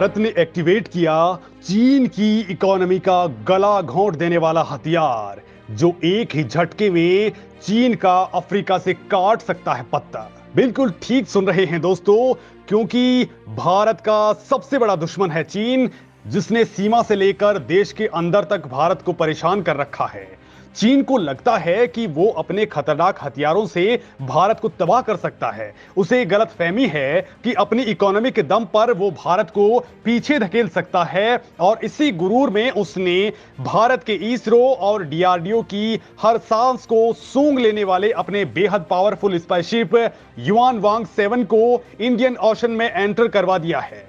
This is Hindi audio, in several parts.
भारत ने एक्टिवेट किया चीन की इकोनॉमी का गला घोंट देने वाला हथियार, जो एक ही झटके में चीन का अफ्रीका से काट सकता है पत्ता। बिल्कुल ठीक सुन रहे हैं दोस्तों, क्योंकि भारत का सबसे बड़ा दुश्मन है चीन, जिसने सीमा से लेकर देश के अंदर तक भारत को परेशान कर रखा है। चीन को लगता है कि वो अपने खतरनाक हथियारों से भारत को तबाह कर सकता है। उसे गलतफहमी है कि अपनी इकोनॉमी के दम पर वो भारत को पीछे धकेल सकता है, और इसी गुरूर में उसने भारत के इसरो और डीआरडीओ की हर सांस को सूंघ लेने वाले अपने बेहद पावरफुल स्पाइसशिप युआन वांग 7 को इंडियन ओशन में एंटर करवा दिया है।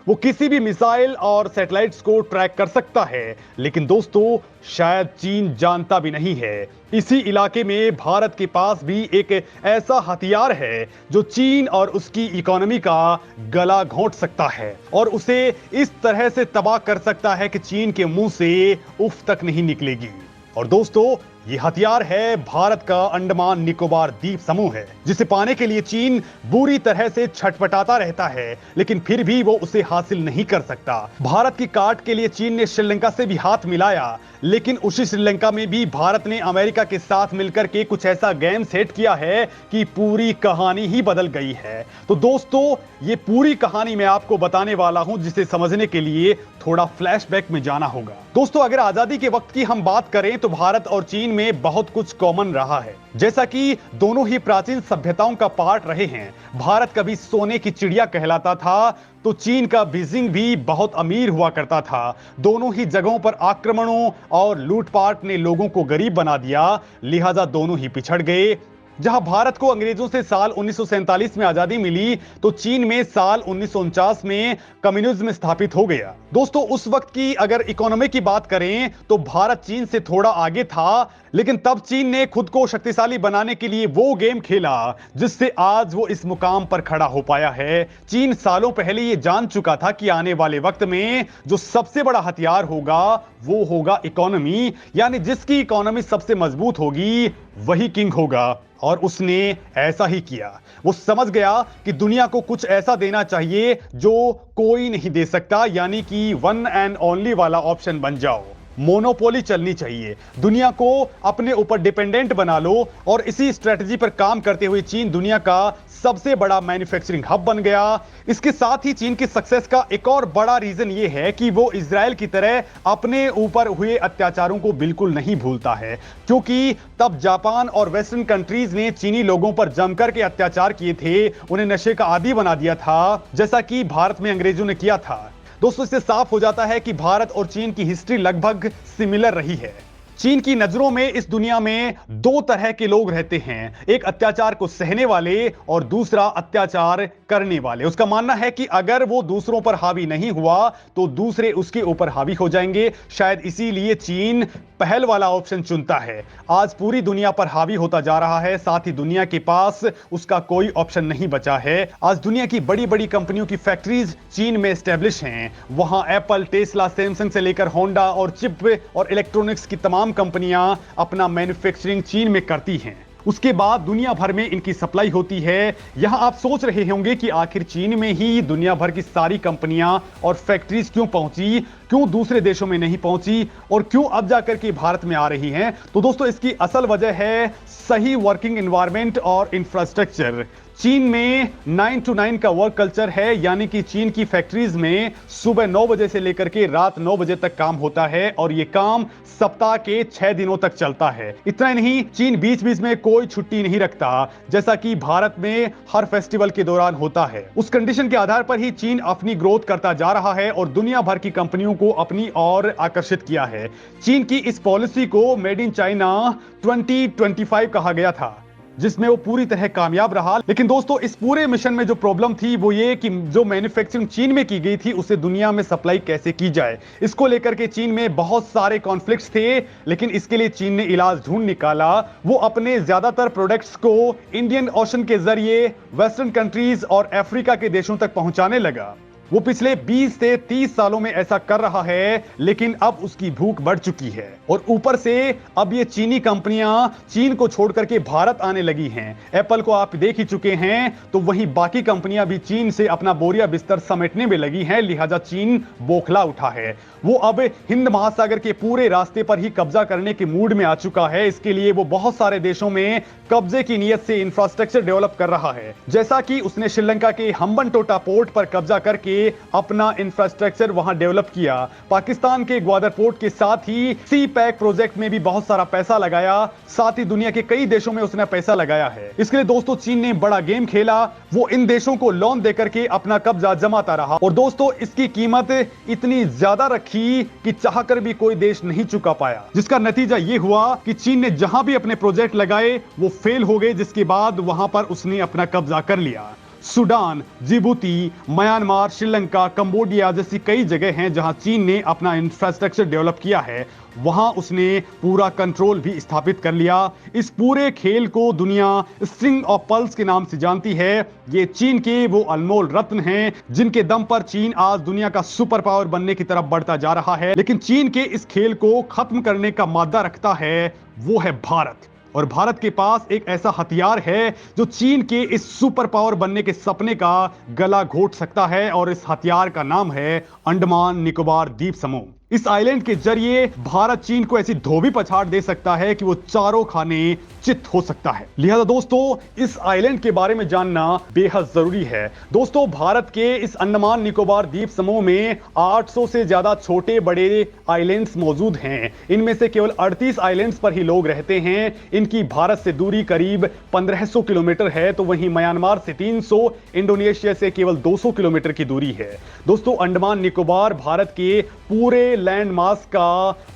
वो किसी भी मिसाइल और सैटेलाइट्स को ट्रैक कर सकता है, लेकिन दोस्तों शायद चीन जानता भी नहीं है, इसी इलाके में भारत के पास भी एक ऐसा हथियार है जो चीन और उसकी इकोनॉमी का गला घोंट सकता है और उसे इस तरह से तबाह कर सकता है कि चीन के मुंह से उफ तक नहीं निकलेगी। और दोस्तों, ये हथियार है भारत का अंडमान निकोबार द्वीप समूह है, जिसे पाने के लिए चीन बुरी तरह से छटपटाता रहता है, लेकिन फिर भी वो उसे हासिल नहीं कर सकता। भारत की काट के लिए चीन ने श्रीलंका से भी हाथ मिलाया, लेकिन उसी श्रीलंका में भी भारत ने अमेरिका के साथ मिलकर के कुछ ऐसा गेम सेट किया है कि पूरी कहानी ही बदल गई है। तो दोस्तों, ये पूरी कहानी मैं आपको बताने वाला हूं, जिसे समझने के लिए थोड़ा फ्लैशबैक में जाना होगा। दोस्तों, अगर आजादी के वक्त की हम बात करें तो भारत और चीन में बहुत कुछ कॉमन रहा है, जैसा कि दोनों ही प्राचीन सभ्यताओं का पार्ट रहे हैं। भारत कभी सोने की चिड़िया कहलाता था, तो चीन का बीजिंग भी बहुत अमीर हुआ करता था। दोनों ही जगहों पर आक्रमणों और लूटपाट ने लोगों को गरीब बना दिया, लिहाजा दोनों ही पिछड़ गए। जहां भारत को अंग्रेजों से साल 1947 में आजादी मिली, तो चीन में साल 1949 में कम्युनिज्म स्थापित हो गया। दोस्तों, उस वक्त की अगर इकोनॉमी की बात करें तो भारत चीन से थोड़ा आगे था, लेकिन तब चीन ने खुद को शक्तिशाली बनाने के लिए वो गेम खेला जिससे आज वो इस मुकाम पर खड़ा हो पाया है। चीन सालों पहले ये जान चुका था कि आने वाले वक्त में जो सबसे बड़ा हथियार होगा वो होगा इकोनॉमी, यानी जिसकी इकोनॉमी सबसे मजबूत होगी वही किंग होगा। और उसने ऐसा ही किया। वो समझ गया कि दुनिया को कुछ ऐसा देना चाहिए जो कोई नहीं दे सकता, यानी कि वन एंड ओनली वाला ऑप्शन बन जाओ। मोनोपोली चलनी चाहिए, दुनिया को अपने ऊपर डिपेंडेंट बना लो। और इसी स्ट्रेटजी पर काम करते हुए चीन दुनिया का सबसे बड़ा मैन्युफैक्चरिंग हब बन गया। इसके साथ ही चीन की सक्सेस का एक और बड़ा रीजन यह है कि वो इजराइल की तरह अपने ऊपर हुए अत्याचारों को बिल्कुल नहीं भूलता है, क्योंकि तब जापान और वेस्टर्न कंट्रीज ने चीनी लोगों पर जमकर के अत्याचार किए थे, उन्हें नशे का आदी बना दिया था, जैसा कि भारत में अंग्रेजों ने किया था। दोस्तों, इससे साफ हो जाता है कि भारत और चीन की हिस्ट्री लगभग सिमिलर रही है। चीन की नजरों में इस दुनिया में दो तरह के लोग रहते हैं, एक अत्याचार को सहने वाले और दूसरा अत्याचार करने वाले। उसका मानना है कि अगर वो दूसरों पर हावी नहीं हुआ तो दूसरे उसके ऊपर हावी हो जाएंगे। शायद इसीलिए चीन पहल वाला ऑप्शन चुनता है। आज पूरी दुनिया पर हावी होता जा रहा है, साथ ही दुनिया के पास उसका कोई ऑप्शन नहीं बचा है। आज दुनिया की बड़ी बड़ी कंपनियों की फैक्ट्रीज चीन में एस्टेब्लिश हैं। वहां एप्पल, टेस्ला, सैमसंग से लेकर होंडा और चिप और इलेक्ट्रॉनिक्स की तमाम कंपनियां अपना मैन्युफैक्चरिंग चीन में करती हैं। उसके बाद दुनिया भर में इनकी सप्लाई होती है। यहां आप सोच रहे होंगे कि आखिर चीन में ही दुनिया भर की सारी कंपनियां और फैक्ट्रीज क्यों पहुंची, क्यों दूसरे देशों में नहीं पहुंची और क्यों अब जाकर के भारत में आ रही हैं। तो दोस्तों, इसकी असल वजह है सही वर्किंग एनवायरनमेंट और इंफ्रास्ट्रक्चर। चीन में 9 to 9 का वर्क कल्चर है, यानी कि चीन की फैक्ट्रीज में सुबह 9 बजे से लेकर के रात 9 बजे तक काम होता है, और यह काम सप्ताह के 6 दिनों तक चलता है। इतना ही नहीं, चीन बीच बीच में कोई छुट्टी नहीं रखता, जैसा कि भारत में हर फेस्टिवल के दौरान होता है। उस कंडीशन के आधार पर ही चीन अपनी ग्रोथ करता जा रहा है और दुनिया भर की कंपनियों को अपनी ओर आकर्षित किया है। चीन की इस पॉलिसी को मेड इन चाइना 2025 कहा गया था, जिसमें वो पूरी तरह कामयाब रहा। लेकिन दोस्तों, इस पूरे मिशन में जो प्रॉब्लम थी वो ये कि जो मैन्युफैक्चरिंग चीन में की गई थी उसे दुनिया में सप्लाई कैसे की जाए, इसको लेकर के चीन में बहुत सारे कॉन्फ्लिक्ट्स थे। लेकिन इसके लिए चीन ने इलाज ढूंढ निकाला। वो अपने ज्यादातर प्रोडक्ट्स को इंडियन ओशन के जरिए वेस्टर्न कंट्रीज और अफ्रीका के देशों तक पहुंचाने लगा। वो पिछले 20 से 30 सालों में ऐसा कर रहा है, लेकिन अब उसकी भूख बढ़ चुकी है और ऊपर से अब ये चीनी कंपनियां चीन को छोड़ करके भारत आने लगी हैं। एप्पल को आप देख ही चुके हैं, तो वहीं बाकी कंपनियां भी चीन से अपना बोरिया बिस्तर समेटने में लगी हैं, लिहाजा चीन बौखला उठा है। वो अब हिंद महासागर के पूरे रास्ते पर ही कब्जा करने के मूड में आ चुका है। इसके लिए वो बहुत सारे देशों में कब्जे की नीयत से इंफ्रास्ट्रक्चर डेवलप कर रहा है, जैसा कि उसने श्रीलंका के हम्बनटोटा पोर्ट पर कब्जा करके अपना इंफ्रास्ट्रक्चर वहां डेवलप किया। पाकिस्तान के ग्वादर पोर्ट के साथ ही सी पैक प्रोजेक्ट में भी बहुत सारा पैसा लगाया, साथ ही दुनिया के कई देशों में उसने पैसा लगाया है। इसके लिए दोस्तों चीन ने बड़ा गेम खेला, वो इन देशों को लोन देकर के अपना कब्जा जमाता रहा और दोस्तों इसकी कीमत इतनी ज्यादा रखी कि चाहकर भी कोई देश नहीं चुका पाया, जिसका नतीजा यह हुआ कि चीन ने जहां भी अपने प्रोजेक्ट लगाए वो फेल हो गए, जिसके बाद वहां पर उसने अपना कब्जा कर लिया। Sudan, Djibouti, Myanmar, Sri Lanka, Cambodia जैसी कई जगह हैं जहां चीन ने अपना इंफ्रास्ट्रक्चर डेवलप किया है, वहां उसने पूरा कंट्रोल भी स्थापित कर लिया। इस पूरे खेल को दुनिया स्ट्रिंग ऑफ पर्ल्स के नाम से जानती है। ये चीन के वो अनमोल रत्न हैं जिनके दम पर चीन आज दुनिया का सुपर पावर बनने की तरफ बढ़ता जा रहा है। लेकिन चीन के इस खेल को खत्म करने का मादा रखता है, वो है भारत। और भारत के पास एक ऐसा हथियार है जो चीन के इस सुपर पावर बनने के सपने का गला घोट सकता है, और इस हथियार का नाम है अंडमान निकोबार द्वीप समूह। इस आइलैंड के जरिए भारत चीन को ऐसी धोबी पछाड़ दे सकता है कि वो चारों खाने चित हो सकता है। लिहाजा दोस्तों इस आइलैंड के बारे में जानना बेहद जरूरी है। दोस्तों भारत के इस अंडमान निकोबार द्वीप समूह में 800 से ज्यादा छोटे बड़े आइलैंड्स मौजूद हैं। इनमें से केवल 38 आइलैंड्स पर ही लोग रहते हैं। इनकी भारत से दूरी करीब 1500 किलोमीटर है, तो वहीं म्यांमार से 300, इंडोनेशिया से केवल 200 किलोमीटर की दूरी है। दोस्तों अंडमान निकोबार भारत के पूरे लैंड मास का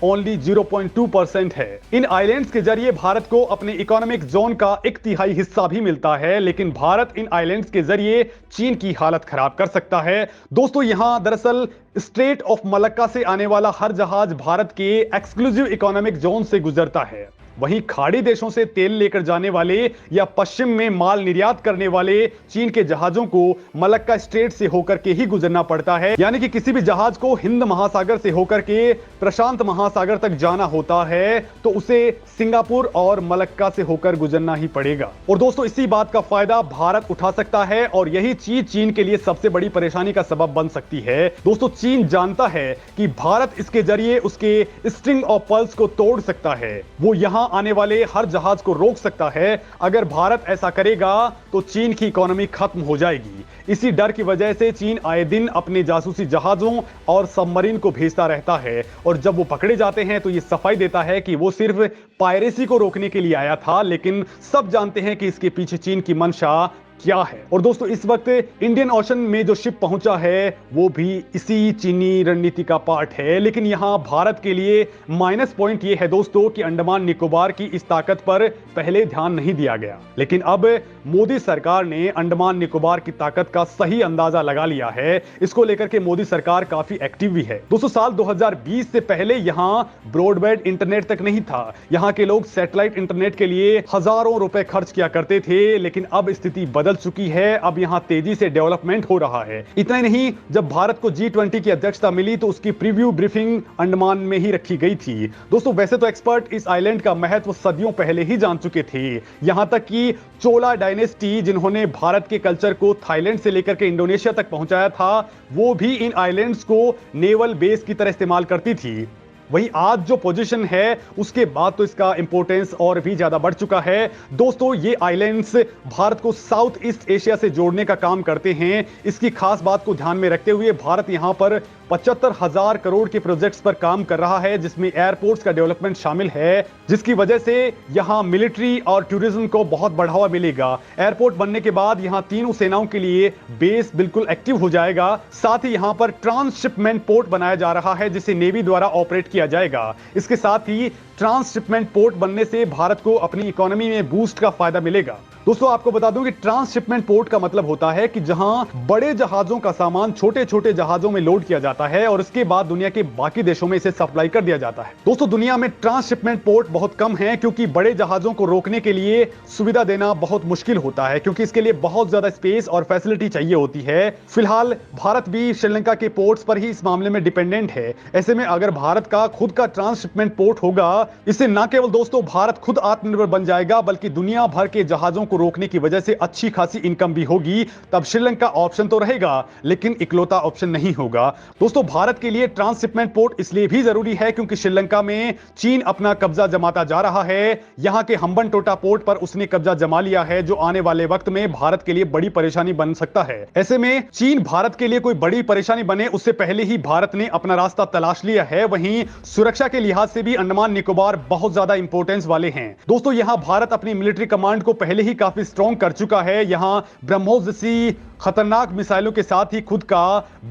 ओनली 0.2% है। इन आइलैंड्स के जरिए भारत को अपने इकोनॉमिक जोन का 1/3 हिस्सा भी मिलता है, लेकिन भारत इन आइलैंड्स के जरिए चीन की हालत खराब कर सकता है। दोस्तों यहां दरअसल स्ट्रेट ऑफ मलक्का से आने वाला हर जहाज भारत के एक्सक्लूसिव इकोनॉमिक जोन से गुजरता है। वहीं खाड़ी देशों से तेल लेकर जाने वाले या पश्चिम में माल निर्यात करने वाले चीन के जहाजों को मलक्का स्ट्रेट से होकर के ही गुजरना पड़ता है, यानी कि किसी भी जहाज को हिंद महासागर से होकर के प्रशांत महासागर तक जाना होता है तो उसे सिंगापुर और मलक्का से होकर गुजरना ही पड़ेगा। और दोस्तों इसी बात का फायदा भारत उठा सकता है और यही चीज चीन के लिए सबसे बड़ी परेशानी का सबब बन सकती है। दोस्तों चीन जानता है कि भारत इसके जरिए उसके स्ट्रिंग ऑफ पर्ल्स को तोड़ सकता है, वो यहां आने वाले हर जहाज को रोक सकता है। अगर भारत ऐसा करेगा तो चीन की इकोनॉमी खत्म हो जाएगी। इसी डर की वजह से चीन आए दिन अपने जासूसी जहाजों और सबमरीन को भेजता रहता है, और जब वो पकड़े जाते हैं तो ये सफाई देता है कि वो सिर्फ पायरेसी को रोकने के लिए आया था, लेकिन सब जानते हैं कि इसके पीछे चीन की मंशा क्या है। और दोस्तों इस वक्त इंडियन ओशन में जो शिप पहुंचा है वो भी इसी चीनी रणनीति का पार्ट है। लेकिन यहां भारत के लिए माइनस पॉइंट ये है दोस्तों कि अंडमान निकोबार की इस ताकत पर पहले ध्यान नहीं दिया गया, लेकिन अब मोदी सरकार ने अंडमान निकोबार की ताकत का सही अंदाजा लगा लिया है। इसको लेकर के मोदी सरकार काफी एक्टिव भी है। दोस्तों साल 2020 से पहले यहां ब्रॉडबैंड इंटरनेट तक नहीं था। यहां के लोग सैटेलाइट इंटरनेट के लिए हजारों रुपए खर्च किया करते थे, लेकिन अब स्थिति बदल चुकी है। अब यहां तेजी से डेवलपमेंट हो रहा है। इतना ही नहीं, जब भारत को G20 की अध्यक्षता मिली तो उसकी प्रीव्यू ब्रीफिंग अंडमान में ही रखी गई थी। दोस्तों वैसे तो एक्सपर्ट इस आइलैंड का महत्व सदियों पहले ही जान चुके थे। यहां तक कि चोला डायनेस्टी जिन्होंने भारत के कल्चर को थाईलैंड से लेकर के इंडोनेशिया तक पहुंचाया था, वो भी इन आइलैंड्स को नेवल बेस की तरह इस्तेमाल करती थी। वहीं आज जो पोजीशन है उसके बाद तो इसका इंपॉर्टेंस और भी ज्यादा बढ़ चुका है। दोस्तों ये आइलैंड्स भारत को साउथ ईस्ट एशिया से जोड़ने का काम करते हैं। इसकी खास बात को ध्यान में रखते हुए भारत यहां पर 75,000 करोड़ के प्रोजेक्ट्स पर काम कर रहा है, जिसमें एयरपोर्ट्स का डेवलपमेंट शामिल है, जिसकी वजह से यहां मिलिट्री और टूरिज्म को बहुत बढ़ावा मिलेगा। एयरपोर्ट बनने के बाद यहां तीनों सेनाओं के लिए बेस बिल्कुल एक्टिव हो जाएगा। साथ ही यहां पर ट्रांसशिपमेंट पोर्ट बनाया जा रहा है जिसे नेवी द्वारा ऑपरेट किया जाएगा। इसके साथ ही ट्रांसशिपमेंट पोर्ट बनने से भारत को अपनी इकोनॉमी में बूस्ट का फायदा मिलेगा। दोस्तों आपको बता दूं कि ट्रांसशिपमेंट पोर्ट का मतलब होता है कि जहां बड़े जहाजों का सामान छोटे छोटे जहाजों में लोड किया जाता है और उसके बाद दुनिया के बाकी देशों में इसे सप्लाई कर दिया जाता है। दोस्तों दुनिया में ट्रांसशिपमेंट पोर्ट बहुत कम है क्योंकि बड़े जहाजों को रोकने के लिए सुविधा देना बहुत मुश्किल होता है, क्योंकि इसके लिए बहुत ज्यादा स्पेस और फैसिलिटी चाहिए होती है। फिलहाल भारत भी श्रीलंका के पोर्ट्स पर ही इस मामले में डिपेंडेंट है। ऐसे में अगर भारत का खुद का ट्रांसशिपमेंट पोर्ट होगा, इससे न केवल दोस्तों भारत खुद आत्मनिर्भर बन जाएगा बल्कि दुनिया भर के जहाजों को रोकने की वजह से अच्छी खासी इनकम भी होगी। तब श्रीलंका ऑप्शन तो रहेगा लेकिन इकलौता ऑप्शन नहीं होगा। दोस्तों भारत के लिए ट्रांसशिपमेंट पोर्ट इसलिए भी जरूरी है क्योंकि श्रीलंका में चीन अपना कब्जा जमाता जा रहा है। यहां के हम्बनटोटा पोर्ट पर उसने कब्जा जमा लिया है, जो आने वाले वक्त में भारत के लिए बड़ी परेशानी बन सकता है। ऐसे में चीन भारत के लिए कोई बड़ी परेशानी बने उससे पहले ही भारत ने अपना रास्ता तलाश लिया है। वहीं सुरक्षा के लिहाज से भी अंडमान निकोबार बहुत ज्यादा इंपॉर्टेंस वाले हैं। दोस्तों यहां भारत अपनी मिलिट्री कमांड को पहले ही काफी स्ट्रॉन्ग कर चुका है। यहां ब्रह्मोस जैसी खतरनाक मिसाइलों के साथ ही खुद का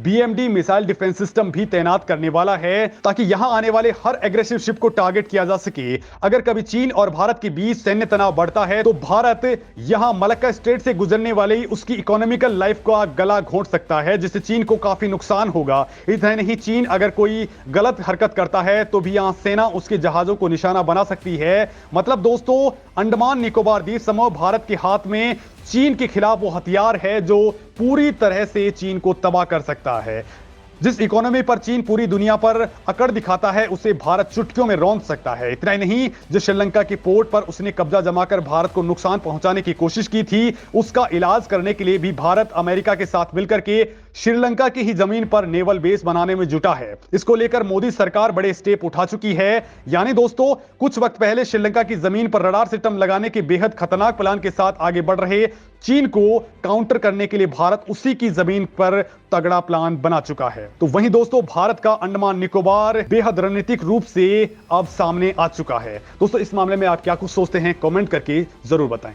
BMD मिसाइल डिफेंस सिस्टम भी तैनात करने वाला है ताकि यहां आने वाले हर एग्रेसिव शिप को टारगेट किया जा सके। अगर कभी चीन और भारत के बीच सैन्य तनाव बढ़ता है तो भारत यहां मलक्का स्ट्रेट से गुजरने वाली उसकी इकोनॉमिकल लाइफ का गला घोंट सकता है, जिससे चीन को काफी नुकसान होगा। इतना नहीं, चीन अगर कोई गलत हरकत करता है तो भी यहां सेना उसके जहाजों को निशाना बना सकती है। मतलब दोस्तों अंडमान निकोबार द्वीप समूह भारत के हाथ में चीन के खिलाफ वो हथियार है जो पूरी तरह से चीन को तबाह कर सकता है। जिस इकोनॉमी पर चीन पूरी दुनिया पर अकड़ दिखाता है उसे भारत चुटकियों में रौंद सकता है। इतना ही नहीं, जिस श्रीलंका के पोर्ट पर उसने कब्जा जमाकर भारत को नुकसान पहुंचाने की कोशिश की थी, उसका इलाज करने के लिए भी भारत अमेरिका के साथ मिलकर के श्रीलंका की ही जमीन पर नेवल बेस बनाने में जुटा है। इसको लेकर मोदी सरकार बड़े स्टेप उठा चुकी है। यानी दोस्तों कुछ वक्त पहले श्रीलंका की जमीन पर रडार सिस्टम लगाने के बेहद खतरनाक प्लान के साथ आगे बढ़ रहे चीन को काउंटर करने के लिए भारत उसी की जमीन पर तगड़ा प्लान बना चुका है। तो वहीं दोस्तों भारत का अंडमान निकोबार बेहद रणनीतिक रूप से अब सामने आ चुका है। दोस्तों इस मामले में आप क्या कुछ सोचते हैं, कमेंट करके जरूर बताएं।